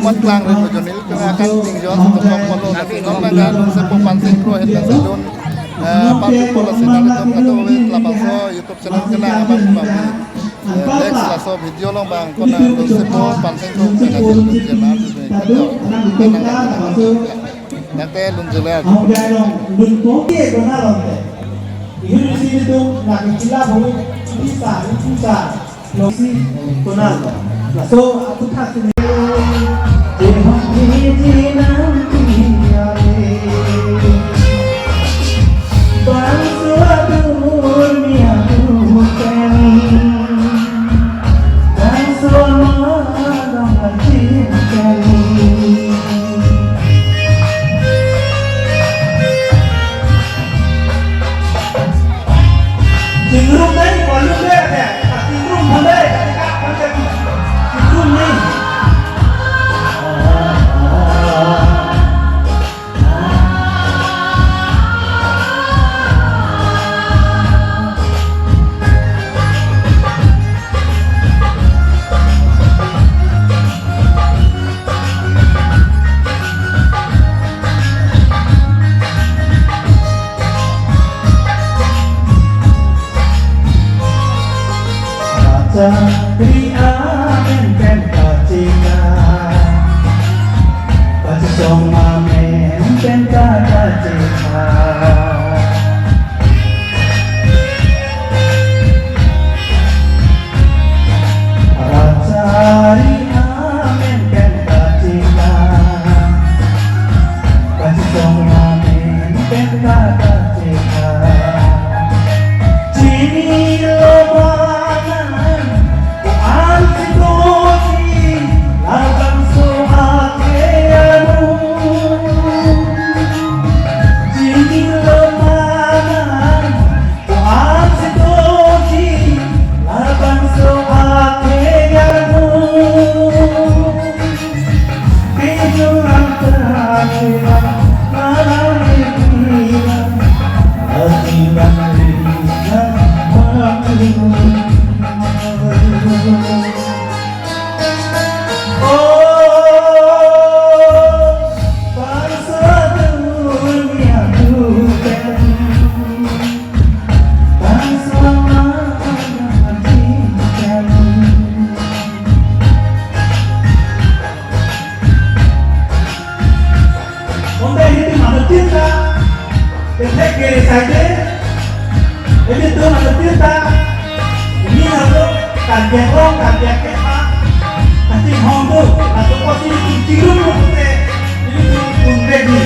mat klang rin medyo nil kung akan tinggal untuk polo tapi nomor kan sepo pansing pro het nasalun papu polo sinar jom kato we tlapaso YouTube channel kena abang babi next laso video long bang kona sepo pansing pro nasil jenar kato nanti lun jelar lun kopi kona lonte ini di sini tuh nak kila boleh bisa losi kona so aku tak Satria men kacina, pacoma men kacina. Satria men kacina, pacoma men kacina. Cini loba. Ini tuh ada cerita. Ini harus kaget long, kaget kepa. Kasih honggu, atau posisi cium putih. Ini tuh kumbedi.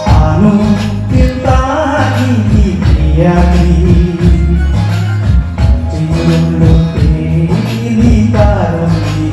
Anu kita ini tiada. Cium putih ini tarungi.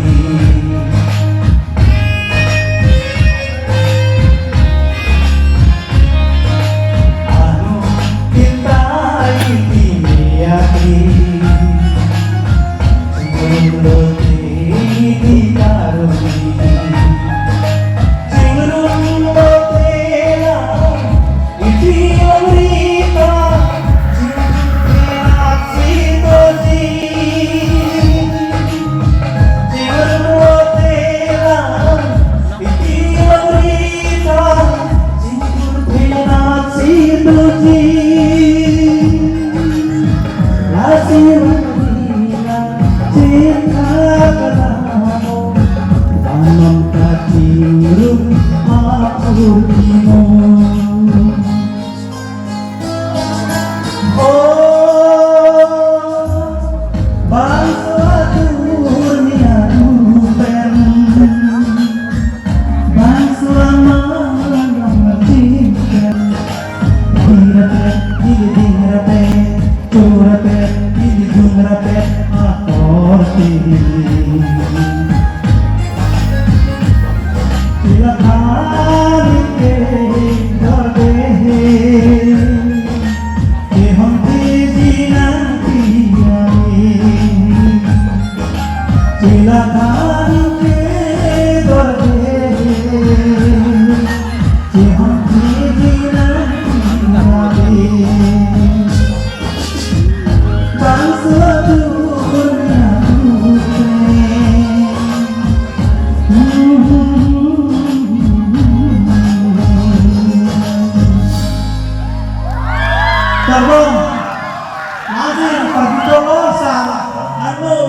Darwin, Nazir, Pagitolo, sa ano